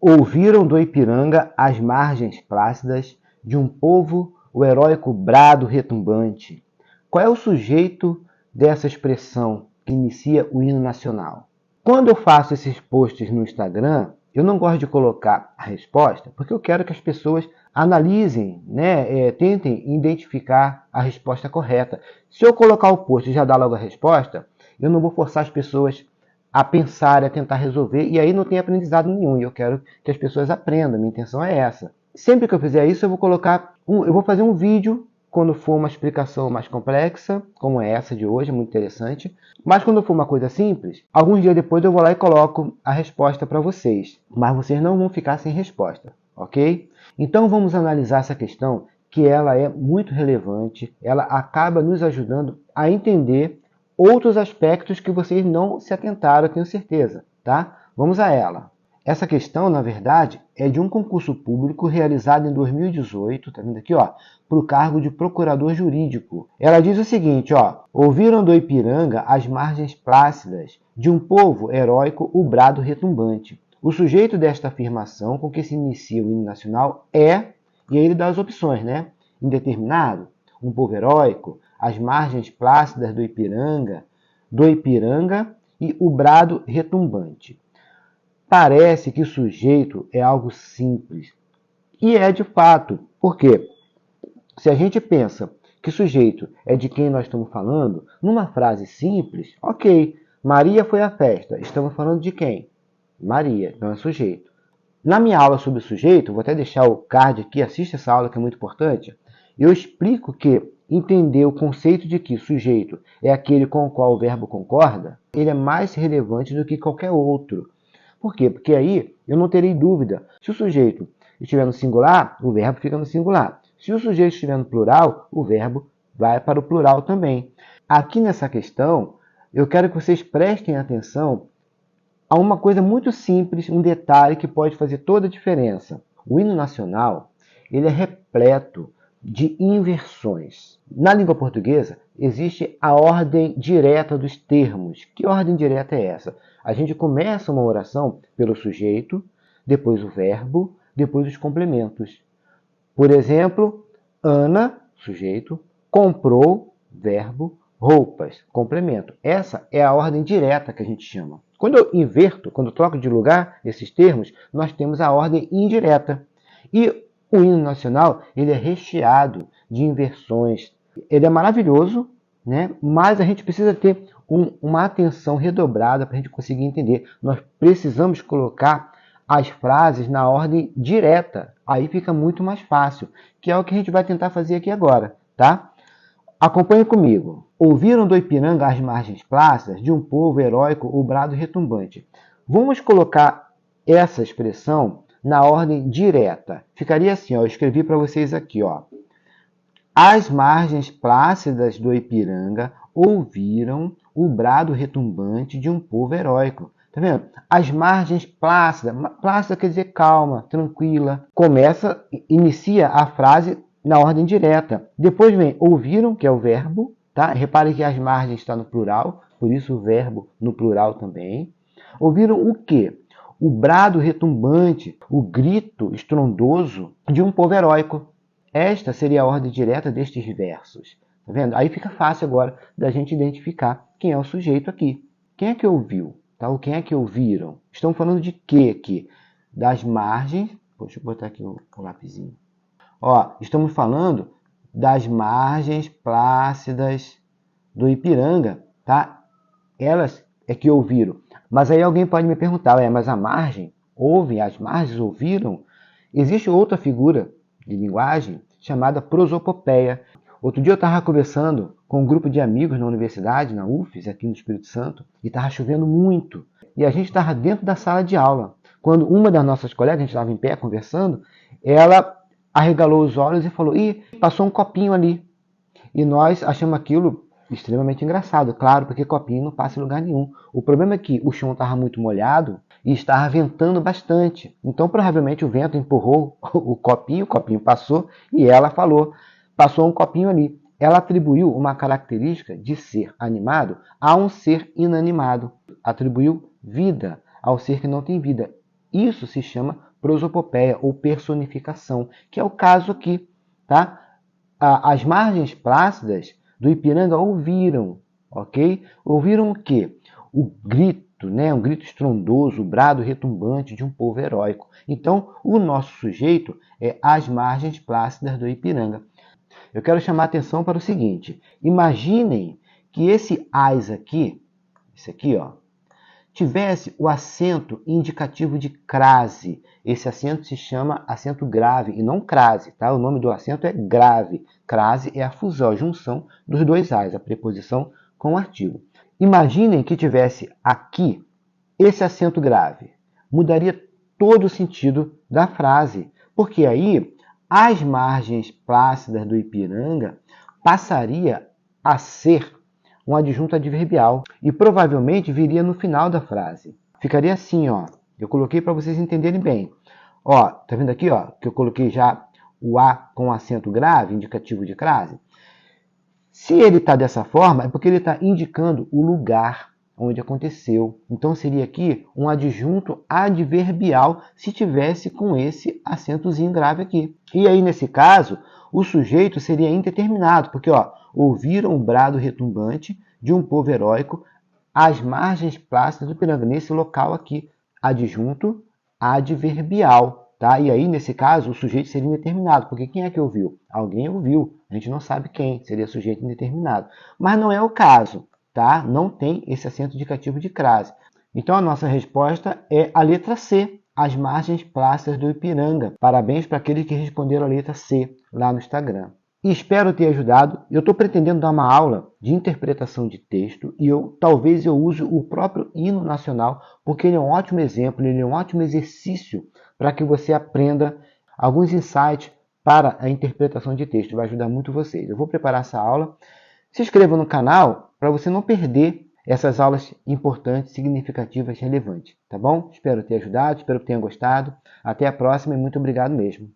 Ouviram do Ipiranga as margens plácidas de um povo o heróico brado retumbante. Qual é o sujeito dessa expressão que inicia o hino nacional? Quando eu faço esses posts no Instagram, eu não gosto de colocar a resposta, porque eu quero que as pessoas analisem, tentem identificar a resposta correta. Se eu colocar o post e já dar logo a resposta, eu não vou forçar as pessoas a pensar, a tentar resolver, e aí não tem aprendizado nenhum, e eu quero que as pessoas aprendam, minha intenção é essa. Sempre que eu fizer isso, eu vou fazer um vídeo quando for uma explicação mais complexa, como é essa de hoje, é muito interessante. Mas quando for uma coisa simples, alguns dias depois eu vou lá e coloco a resposta para vocês. Mas vocês não vão ficar sem resposta, ok? Então vamos analisar essa questão, que ela é muito relevante, ela acaba nos ajudando a entender outros aspectos que vocês não se atentaram, eu tenho certeza, tá? Vamos a ela. Essa questão, na verdade, é de um concurso público realizado em 2018, tá vendo aqui, ó, para o cargo de procurador jurídico. Ela diz o seguinte, ó: ouviram do Ipiranga as margens plácidas de um povo heróico o brado retumbante. O sujeito desta afirmação com que se inicia o hino nacional é, e aí ele dá as opções, né? Indeterminado, um povo heróico, as margens plácidas do Ipiranga e o brado retumbante. Parece que o sujeito é algo simples. E é de fato. Por quê? Se a gente pensa que sujeito é de quem nós estamos falando, numa frase simples, ok, Maria foi à festa. Estamos falando de quem? Maria, não é sujeito. Na minha aula sobre sujeito, vou até deixar o card aqui, assista essa aula que é muito importante, eu explico que entender o conceito de que sujeito é aquele com o qual o verbo concorda, ele é mais relevante do que qualquer outro. Por quê? Porque aí eu não terei dúvida. Se o sujeito estiver no singular, o verbo fica no singular. Se o sujeito estiver no plural, o verbo vai para o plural também. Aqui nessa questão, eu quero que vocês prestem atenção a uma coisa muito simples, um detalhe que pode fazer toda a diferença. O hino nacional, ele é repleto de inversões. Na língua portuguesa, existe a ordem direta dos termos. Que ordem direta é essa? A gente começa uma oração pelo sujeito, depois o verbo, depois os complementos. Por exemplo, Ana, sujeito, comprou, verbo, roupas, complemento. Essa é a ordem direta que a gente chama. Quando eu inverto, quando eu troco de lugar esses termos, nós temos a ordem indireta. E o hino nacional, ele é recheado de inversões. Ele é maravilhoso, né? Mas a gente precisa ter uma atenção redobrada para a gente conseguir entender. Nós precisamos colocar as frases na ordem direta. Aí fica muito mais fácil, que é o que a gente vai tentar fazer aqui agora, tá? Acompanhe comigo. Ouviram do Ipiranga as margens plácidas de um povo heróico o brado retumbante. Vamos colocar essa expressão na ordem direta. Ficaria assim, ó, eu escrevi para vocês aqui, ó. As margens plácidas do Ipiranga ouviram o brado retumbante de um povo heróico. Tá vendo? As margens plácidas, plácida quer dizer calma, tranquila. Inicia a frase na ordem direta. Depois vem ouviram, que é o verbo, tá? Repare que as margens está no plural, por isso o verbo no plural também. Ouviram o quê? O brado retumbante, o grito estrondoso de um povo heróico. Esta seria a ordem direta destes versos. Tá vendo? Aí fica fácil agora da gente identificar quem é o sujeito aqui. Quem é que ouviu? Tá? Ou quem é que ouviram? Estamos falando de quê aqui? Das margens. Deixa eu botar aqui o lapisinho. Ó, estamos falando das margens plácidas do Ipiranga, tá? Elas é que ouviram. Mas aí alguém pode me perguntar, mas a margem? Ouvem? As margens ouviram? Existe outra figura de linguagem chamada prosopopeia. Outro dia eu estava conversando com um grupo de amigos na universidade, na UFES, aqui no Espírito Santo, e estava chovendo muito. E a gente estava dentro da sala de aula. Quando uma das nossas colegas, a gente estava em pé conversando, ela arregalou os olhos e falou, passou um copinho ali. E nós achamos aquilo extremamente engraçado, claro, porque copinho não passa em lugar nenhum. O problema é que o chão estava muito molhado e estava ventando bastante. Então, provavelmente, o vento empurrou o copinho passou e ela falou, passou um copinho ali. Ela atribuiu uma característica de ser animado a um ser inanimado. Atribuiu vida ao ser que não tem vida. Isso se chama prosopopeia ou personificação, que é o caso aqui, tá? As margens plácidas do Ipiranga ouviram, ok? Ouviram o quê? O grito, né? Um grito estrondoso, o brado retumbante de um povo heróico. Então, o nosso sujeito é as margens plácidas do Ipiranga. Eu quero chamar a atenção para o seguinte: imaginem que esse as aqui, esse aqui, ó, tivesse o acento indicativo de crase. Esse acento se chama acento grave e não crase, tá? O nome do acento é grave. Crase é a fusão, a junção dos dois as, a preposição com o artigo. Imaginem que tivesse aqui esse acento grave. Mudaria todo o sentido da frase, porque aí as margens plácidas do Ipiranga passaria a ser um adjunto adverbial e provavelmente viria no final da frase. Ficaria assim, ó. Eu coloquei para vocês entenderem bem. Ó, tá vendo aqui, ó, que eu coloquei já o a com acento grave, indicativo de crase? Se ele está dessa forma, é porque ele está indicando o lugar onde aconteceu. Então seria aqui um adjunto adverbial se tivesse com esse acentozinho grave aqui. E aí, nesse caso, o sujeito seria indeterminado, porque ó, ouviram o brado retumbante de um povo heróico às margens plácidas do Ipiranga, nesse local aqui, adjunto adverbial. Tá? E aí, nesse caso, o sujeito seria indeterminado, porque quem é que ouviu? Alguém ouviu, a gente não sabe quem, seria sujeito indeterminado. Mas não é o caso, tá? Não tem esse acento indicativo de crase. Então, a nossa resposta é a letra C, as margens plácidas do Ipiranga. Parabéns para aqueles que responderam a letra C lá no Instagram. E espero ter ajudado. Eu estou pretendendo dar uma aula de interpretação de texto e talvez eu use o próprio hino nacional, porque ele é um ótimo exemplo, ele é um ótimo exercício para que você aprenda alguns insights para a interpretação de texto. Vai ajudar muito vocês. Eu vou preparar essa aula. Se inscreva no canal para você não perder essas aulas importantes, significativas, relevantes. Tá bom? Espero ter ajudado, espero que tenha gostado. Até a próxima e muito obrigado mesmo.